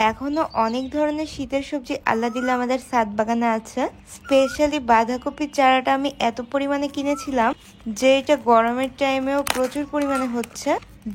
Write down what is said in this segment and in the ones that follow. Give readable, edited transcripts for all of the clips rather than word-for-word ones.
এখনো অনেক ধরনের শীতের সবজি আল্লাহ দিলে আমাদের ছাদ বাগানে আছে। স্পেশালি বাঁধাকপির চারাটা আমি এত পরিমাণে কিনেছিলাম যে এটা গরমের টাইমেও প্রচুর পরিমাণে হচ্ছে।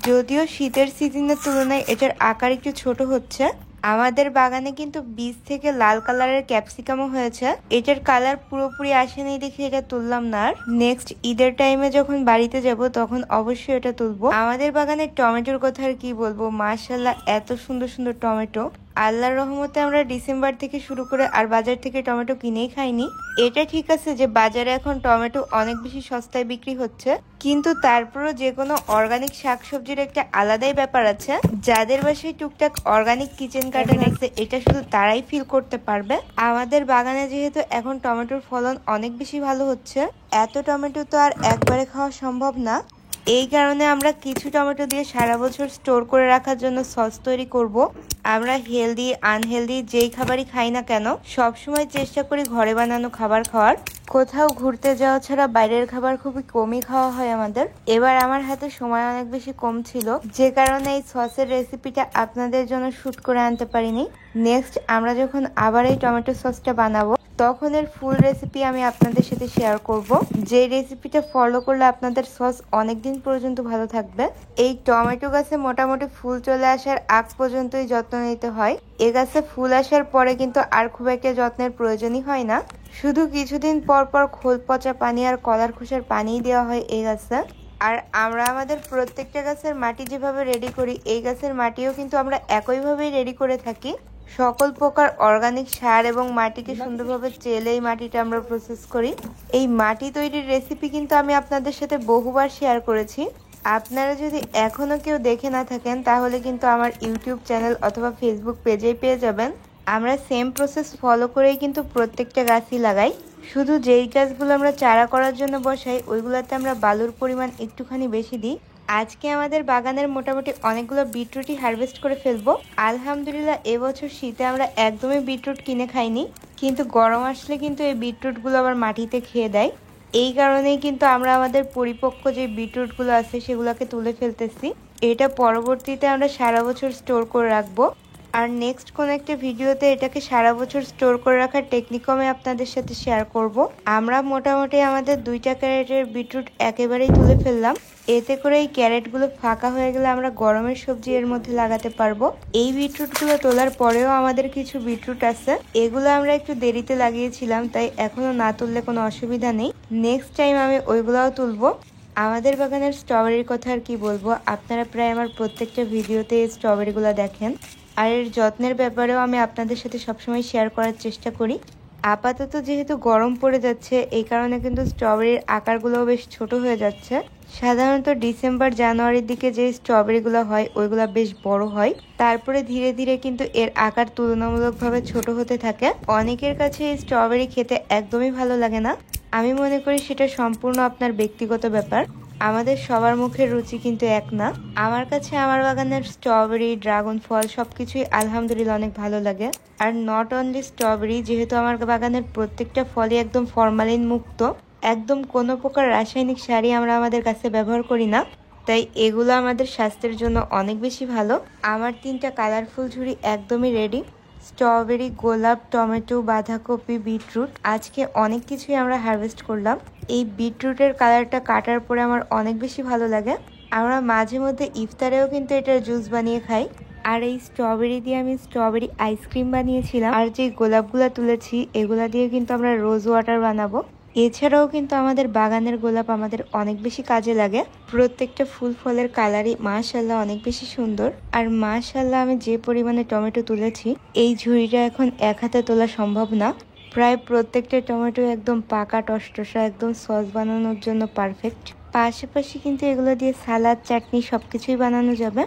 যদিও শীতের সিজনের তুলনায় এটার আকার একটু ছোট হচ্ছে। আমাদের বাগানে কিন্তু বীজ থেকে লাল কালারের ক্যাপসিকামও হয়েছে। এটার কালার পুরোপুরি আসেনি দেখে এটা তুললাম না। আর নেক্সট ঈদের টাইমে যখন বাড়িতে যাব তখন অবশ্যই এটা তুলবো। আমাদের বাগানের টমেটোর কথা আর কি বলবো, মাশাআল্লাহ এত সুন্দর সুন্দর টমেটো। আল্লাহর রহমতে আমরা ডিসেম্বর থেকে শুরু করে আর বাজার থেকে টমেটো কিনেই খাইনি। এটা ঠিক আছে যে বাজারে এখন টমেটো অনেক বেশি সস্তায় বিক্রি হচ্ছে, কিন্তু তারপরও যে কোনো অর্গানিক শাকসবজির একটা আলাদাই ব্যাপার আছে। যাদের বাসায় টুকটাক অর্গানিক কিচেন গার্ডেন আছে এটা শুধু তারাই ফিল করতে পারবে। আমাদের বাগানে যেহেতু এখন টমেটোর ফলন অনেক বেশি ভালো হচ্ছে, এত টমেটো তো আর একবারে খাওয়া সম্ভব না। এই কারণে আমরা কিছু টমেটো দিয়ে সারা বছর স্টোর করে রাখার জন্য সস তৈরি করব। আমরা হেলদি আনহেলদি যেই খাবারই খাই না কেন সবসময় চেষ্টা করি ঘরে বানানো খাবার খাওয়ার। কোথাও ঘুরতে যাওয়া ছাড়া বাইরের খাবার খুবই কমই খাওয়া হয় আমাদের। এবার আমার হাতে সময় অনেক বেশি কম ছিল, যে কারণে এই সসের রেসিপিটা আপনাদের জন্য শুট করে আনতে পারিনি। নেক্সট আমরা যখন আবার এই টমেটো সসটা বানাবো তখন এর ফুল রেসিপি আমি আপনাদের সাথে শেয়ার করব। যে রেসিপিটা ফলো করলে আপনাদের সস অনেকদিন পর্যন্ত ভালো থাকবে। এই টমেটো গাছে মোটামুটি ফুল চলে আসার আগ পর্যন্তই যত্ন নিতে হয়। এ গাছে ফুল আসার পরে কিন্তু আর খুব একটা যত্নের প্রয়োজনই হয় না। শুধু কিছুদিন পর পর খোল পচা পানি আর কলার খোসার পানিই দেওয়া হয় এই গাছে। আর আমরা আমাদের প্রত্যেকটা গাছের মাটি যেভাবে রেডি করি এই গাছের মাটিও কিন্তু আমরা একইভাবেই রেডি করে থাকি। সকল প্রকার অর্গানিক সার এবং মাটিকে সুন্দরভাবে চেলে এই মাটিটা আমরা প্রসেস করি। এই মাটি তৈরির রেসিপি কিন্তু আমি আপনাদের সাথে বহুবার শেয়ার করেছি। আপনারা যদি এখনো কেউ দেখে না থাকেন তাহলে কিন্তু আমার ইউটিউব চ্যানেল অথবা ফেসবুক পেজেই পেয়ে যাবেন। আমরা সেম প্রসেস ফলো করেই কিন্তু প্রত্যেকটা গাছই লাগাই। শুধু যেই গাছগুলো আমরা চারা করার জন্য বসাই ওইগুলোতে আমরা বালুর পরিমাণ একটুখানি বেশি দিই। আজকে আমাদের বাগানের মোটামুটি অনেকগুলো বিটরুটই হারভেস্ট করে ফেলবো। আলহামদুলিল্লাহ এবছর শীতে আমরা একদমই বিটরুট কিনে খাইনি, কিন্তু গরম আসলে কিন্তু এই বিটরুটগুলো আবার মাটিতে খেয়ে দেয়। এই কারণেই কিন্তু আমরা আমাদের পরিপক্ক যে বিটরুটগুলো আছে সেগুলোকে তুলে ফেলতেছি। এটা পরবর্তীতে আমরা সারা বছর স্টোর করে রাখবো। আর নেক্সট কোন একটা ভিডিওতে এটাকে সারা বছর স্টোর করে রাখার টেকনিকও আমি আপনাদের সাথে শেয়ার করব। আমরা মোটামুটি আমাদের 2টা ক্যারেটের বিটরুট একেবারেই তুলে ফেললাম। এতে করে এই ক্যারেটগুলো ফাঁকা হয়ে গেলে আমরা গরমের সবজি এর মধ্যে লাগাতে পারবো। এই বিটরুটগুলো তোলার পরেও আমাদের কিছু বিটরুট আছে, এগুলো আমরা একটু দেরিতে লাগিয়েছিলাম তাই এখনো না তুললে কোনো অসুবিধা নেই। নেক্সট টাইম আমি ওইগুলোও তুলবো। আমাদের বাগানের স্ট্রবেরির কথা আর কি বলবো, আপনারা প্রায় আমার প্রত্যেকটা ভিডিওতে এই স্ট্রবেরিগুলো দেখেন। আর এর যত্নের ব্যাপারেও আমি আপনাদের সাথে সবসময় শেয়ার করার চেষ্টা করি। আপাতত যেহেতু গরম পড়ে যাচ্ছে এই কারণে কিন্তু স্ট্রবেরির আকারগুলোও বেশ ছোট হয়ে যাচ্ছে। সাধারণত ডিসেম্বর জানুয়ারির দিকে যে স্ট্রবেরিগুলো হয় ওইগুলো বেশ বড় হয়, তারপরে ধীরে ধীরে কিন্তু এর আকার তুলনামূলকভাবে ছোট হতে থাকে। অনেকের কাছে এই স্ট্রবেরি খেতে একদমই ভালো লাগে না। আমি মনে করি সেটা সম্পূর্ণ আপনার ব্যক্তিগত ব্যাপার। আমাদের সবার মুখের রুচি কিন্তু এক না। আমার কাছে আমার বাগানের স্ট্রবেরি ড্রাগন ফল সবকিছুই আলহামদুলিল্লাহ অনেক ভালো লাগে। আর নট অনলি স্ট্রবেরি, যেহেতু আমার বাগানের প্রত্যেকটা ফলই একদম ফরমালিন মুক্ত, একদম কোনো প্রকার রাসায়নিক সারই আমরা আমাদের কাছে ব্যবহার করি না, তাই এগুলো আমাদের স্বাস্থ্যের জন্য অনেক বেশি ভালো। আমার 3টা কালারফুল ঝুড়ি একদমই রেডি। স্ট্রবেরি, গোলাপ, টমেটো, বাঁধাকপি, বিটরুট, আজকে অনেক কিছুই আমরা হারভেস্ট করলাম। এই বিটরুটের কালারটা কাটার পরে আমার অনেক বেশি ভালো লাগে। আমরা মাঝে মধ্যে ইফতারেও কিন্তু এটার জুস বানিয়ে খাই। আর এই স্ট্রবেরি দিয়ে আমি স্ট্রবেরি আইসক্রিম বানিয়েছিলাম। আর যে গোলাপগুলা তুলেছি এগুলা দিয়ে কিন্তু আমরা রোজ ওয়াটার বানাবো। এছাড়াও কিন্তু আমাদের বাগানের গোলাপ আমাদের অনেক বেশি কাজে লাগে। প্রত্যেকটা ফুল ফলের কালারই মাশাআল্লাহ অনেক বেশি সুন্দর। আর মাশাআল্লাহ আমি যে পরিমাণে টমেটো তুলেছি এই ঝুড়িটা এখন এক হাতে তোলা সম্ভব না। প্রায় প্রত্যেকটা টমেটো একদম পাকা টসটসা, একদম সস বানানোর জন্য পারফেক্ট। পাশাপাশি কিন্তু এগুলো দিয়ে সালাদ, চাটনি সবকিছুই বানানো যাবে।